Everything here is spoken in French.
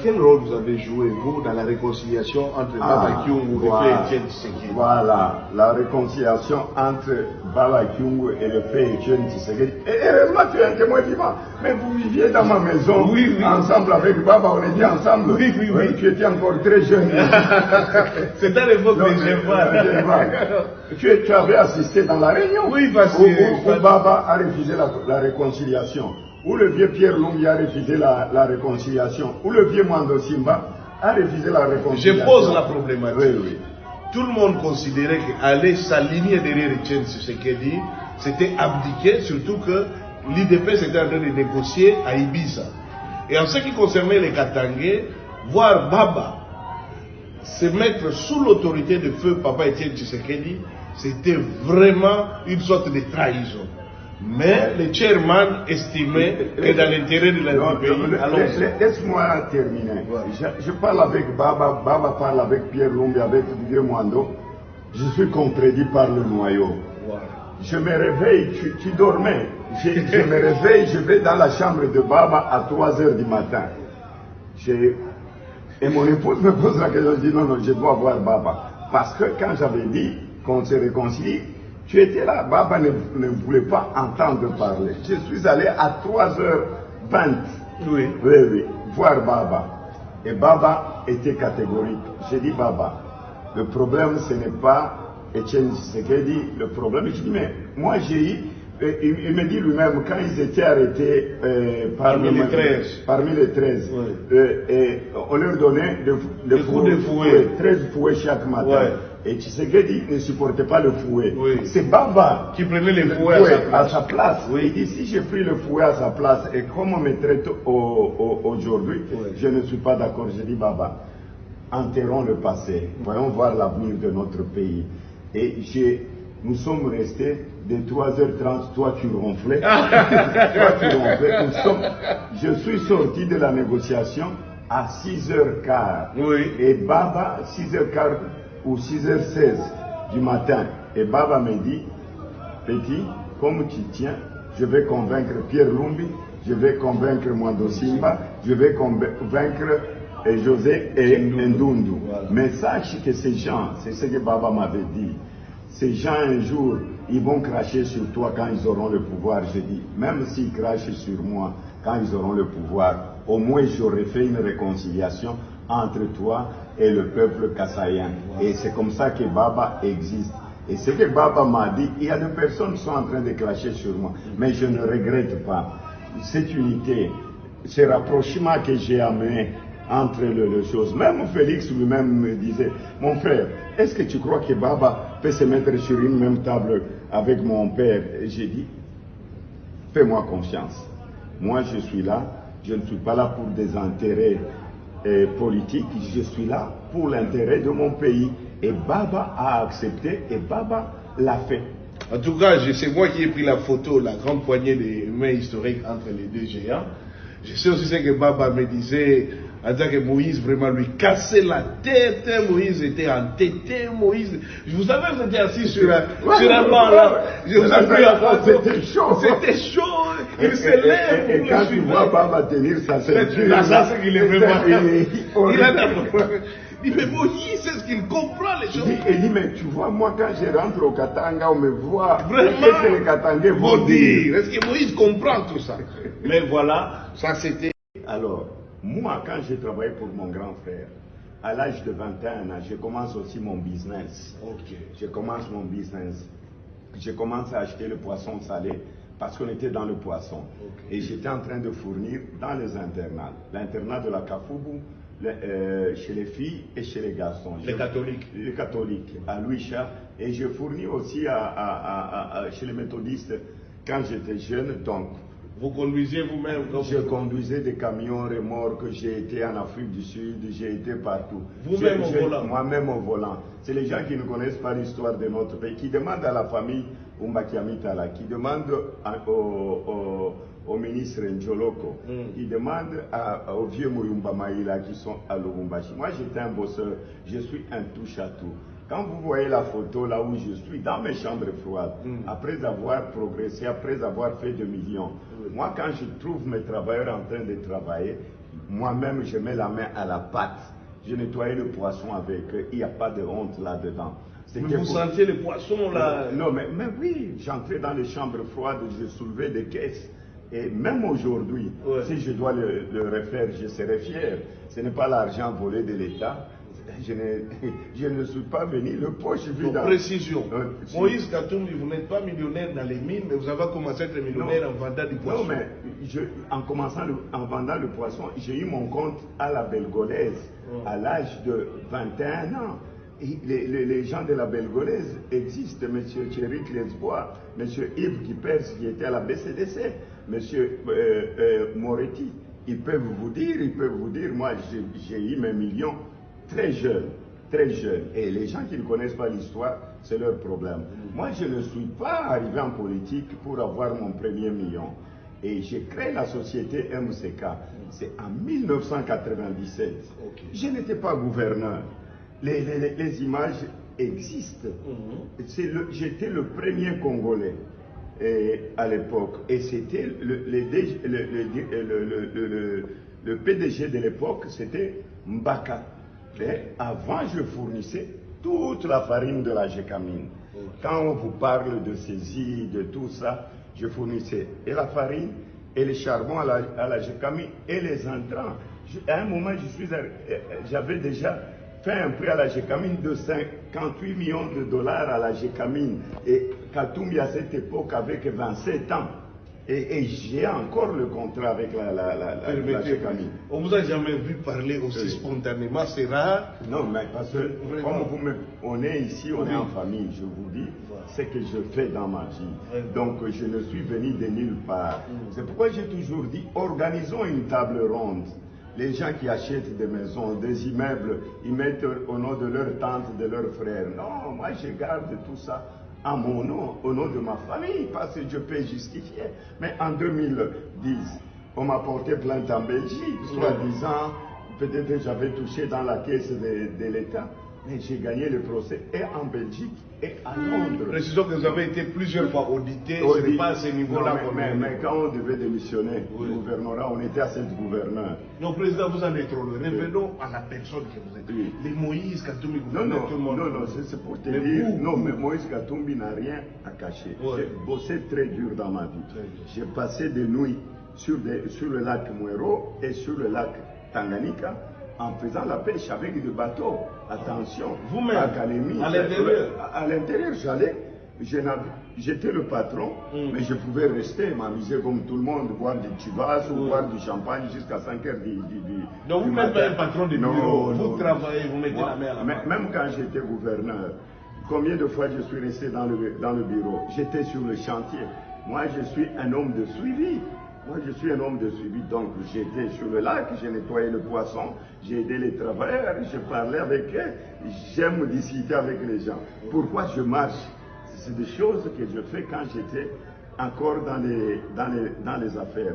Quel rôle vous avez joué, vous, dans la réconciliation entre Baba Kyungu et le Etienne Tshisekedi? Voilà, la réconciliation entre Baba Kyungu et le père Etienne Tshisekedi. Et heureusement, tu es un témoin vivant. Mais vous viviez dans ma maison, ensemble avec Baba, on était ensemble. Oui. Tu étais encore très jeune. C'était à l'époque des Gévois. Tu avais assisté dans la réunion. Oui, parce que... Où Baba a refusé la réconciliation. Où le vieux Pierre Lumbi a refusé la réconciliation, où le vieux Mando Simba a refusé la réconciliation. Je pose la problématique. Oui. Tout le monde considérait qu'aller s'aligner derrière Etienne Tshisekedi, c'était abdiquer, surtout que l'IDP était en train de négocier à Ibiza. Et en ce qui concernait les Katangais, voir Baba se mettre sous l'autorité de feu Papa Etienne Tshisekedi, c'était vraiment une sorte de trahison. Mais le chairman estimait que dans l'intérêt de pays, laisse-moi terminer. Je parle avec Baba, Baba parle avec Pierre Lumbi, avec Didier Mwando. Je suis contredit par le noyau. Je me réveille, tu dormais. Je me réveille, je vais dans la chambre de Baba à 3 h du matin. Et mon épouse me pose la question, je dis non, je dois voir Baba. Parce que quand j'avais dit qu'on se réconcilie, tu étais là, Baba ne voulait pas entendre parler. Je suis allé à 3 h 20 voir Baba. Et Baba était catégorique. J'ai dit Baba, le problème ce n'est pas Etienne Tshisekedi, le problème, je dis mais moi j'ai eu, il me dit lui-même quand ils étaient arrêtés parmi les 13, et on leur donnait des coups de fouet, 13 fouets chaque matin. Et Tshisekedi ne supportait pas le fouet. C'est Baba qui prenait les fouets à sa place. Il dit si j'ai pris le fouet à sa place et comme on me traite aujourd'hui, je ne suis pas d'accord. Je dis Baba, enterrons le passé, voyons voir l'avenir de notre pays. Et nous sommes restés de 3 h 30, toi tu ronflais. Je suis sorti de la négociation à 6 h 15. Et Baba, 6 h 15 ou 6 h 16 du matin. Et Baba me dit, petit, comme tu tiens, je vais convaincre Pierre Lumbi, je vais convaincre Mwando Simba, je vais convaincre José et Ndundu. Mais sache que ces gens, c'est ce que Baba m'avait dit, ces gens un jour, ils vont cracher sur toi quand ils auront le pouvoir. Je dis, même s'ils crachent sur moi quand ils auront le pouvoir, au moins j'aurais fait une réconciliation entre toi et le peuple kassaïen. Et c'est comme ça que Baba existe. Et ce que Baba m'a dit, il y a des personnes qui sont en train de cracher sur moi, mais je ne regrette pas. Cette unité, ce rapprochement que j'ai amené entre les choses. Même Félix lui-même me disait, mon frère, est-ce que tu crois que Baba peut se mettre sur une même table avec mon père? Et j'ai dit, fais-moi confiance. Moi, je suis là, je ne suis pas là pour des intérêts politiques, je suis là pour l'intérêt de mon pays. Et Baba a accepté et Baba l'a fait. En tout cas, c'est moi qui ai pris la photo, la grande poignée des mains historiques entre les deux géants. Je sais aussi ce que Baba me disait, en disant que Moïse vraiment lui cassait la tête. Moïse était entêté. Moïse, vous savez, vous étiez assis sur un banc là. Je vous ai pris la photo. C'était chaud. C'était chaud. Il se lève. Et quand tu vois Baba tenir sa ceinture, c'est qu'il est vraiment. Il dit, mais Moïse, c'est ce qu'il comprend les choses. Il dit, mais tu vois, moi quand je rentre au Katanga, on me voit. Vraiment. Qu'est-ce que les Katangais vont dire? Est-ce que Moïse comprend tout ça? Mais voilà, ça c'était. Alors, moi, quand j'ai travaillé pour mon grand frère, à l'âge de 21 ans, je commence aussi mon business. Je commence mon business. Je commence à acheter le poisson salé parce qu'on était dans le poisson. Et j'étais en train de fournir dans les internats. L'internat de la Kafoubou, chez les filles et chez les garçons. Les catholiques. Les catholiques, à Louisha. Et je fournis aussi chez les méthodistes quand j'étais jeune. Donc, vous conduisez vous-même? Je conduisais des camions remorques, j'ai été en Afrique du Sud, j'ai été partout. Vous-même au volant? Moi-même au volant. C'est les gens qui ne connaissent pas l'histoire de notre pays, qui demandent à la famille Umbakiamitala, qui demandent au ministre Njoloko, qui demandent aux vieux Muyumba Maïla qui sont à Lubumbashi. Moi j'étais un bosseur, je suis un touche-à-tout. Quand vous voyez la photo là où je suis, dans mes chambres froides, après avoir progressé, après avoir fait 2 millions, moi quand je trouve mes travailleurs en train de travailler, Moi-même, je mets la main à la pâte. Je nettoyais le poisson avec eux. Il n'y a pas de honte là-dedans. Mais vous sentiez les poissons là? Non, mais oui, j'entrais dans les chambres froides, je soulevais des caisses. Et même aujourd'hui, si je dois le refaire, je serais fier. Ce n'est pas l'argent volé de l'État. Je ne suis pas venu le poche vide. Précision. Moïse Katumbi, vous n'êtes pas millionnaire dans les mines, mais vous avez commencé à être millionnaire en vendant du poisson. Non, mais en vendant le poisson, j'ai eu mon compte à la Belgolaise à l'âge de 21 ans. Et les gens de la Belgolaise existent, M. Thierry Clesbois, M. Yves Kipers qui était à la BCDC, M. Moretti. Ils peuvent vous dire, moi j'ai eu mes millions très jeune. Et les gens qui ne connaissent pas l'histoire, c'est leur problème. Moi, je ne suis pas arrivé en politique pour avoir mon premier million. Et j'ai créé la société MCK. C'est en 1997. Je n'étais pas gouverneur. Les images existent. J'étais le premier Congolais à l'époque. Et c'était le PDG de l'époque, c'était Mbaka. Et avant, je fournissais toute la farine de la Gécamine. Quand on vous parle de saisie, de tout ça, je fournissais et la farine, et le charbon à la Gécamine, et les entrants. À un moment, j'avais déjà fait un prêt à la Gécamine de 58 millions de dollars à la Gécamine. Et Katumbi, à cette époque, avec 27 ans. Et j'ai encore le contrat avec la Gécamine. On vous a jamais vu parler aussi spontanément, c'est rare. Non, mais parce que comme on est ici, on est en famille, je vous dis, ce que je fais dans ma vie. Donc je ne suis venu de nulle part. C'est pourquoi j'ai toujours dit, organisons une table ronde. Les gens qui achètent des maisons, des immeubles, ils mettent au nom de leur tante, de leur frère. Non, moi je garde tout ça à mon nom, au nom de ma famille, parce que je peux justifier. Mais en 2010, on m'a porté plainte en Belgique, soi-disant, peut-être que j'avais touché dans la caisse de l'État. Mais j'ai gagné le procès et en Belgique et à Londres. Précisons que vous avez été plusieurs fois audité, ce n'est pas à ce niveau-là. Mais quand on devait démissionner du gouvernorat, on était à 7 gouverneurs. Non, président, vous en êtes trop loin. Revenons à la personne que vous êtes. Les Moïse Katumbi, gouverneur, tout le monde. Non, c'est pour te dire. Non, mais Moïse Katumbi n'a rien à cacher. J'ai bossé très dur dans ma vie. J'ai passé des nuits sur le lac Mouero et sur le lac Tanganyika, en faisant la pêche avec des bateaux. Attention, vous-même, académie. À l'intérieur, j'étais le patron, mais je pouvais rester, m'amuser comme tout le monde, boire du chivas ou boire du champagne jusqu'à 5 heures du Donc vous n'êtes pas un patron de bureau, vous travaillez, vous mettez la main à la main. Même quand j'étais gouverneur, combien de fois je suis resté dans le bureau? J'étais sur le chantier. Moi, je suis un homme de suivi. Donc j'étais sur le lac, j'ai nettoyé le poisson, j'ai aidé les travailleurs, je parlais avec eux, j'aime discuter avec les gens. Pourquoi je marche? C'est des choses que je fais quand j'étais encore dans les affaires.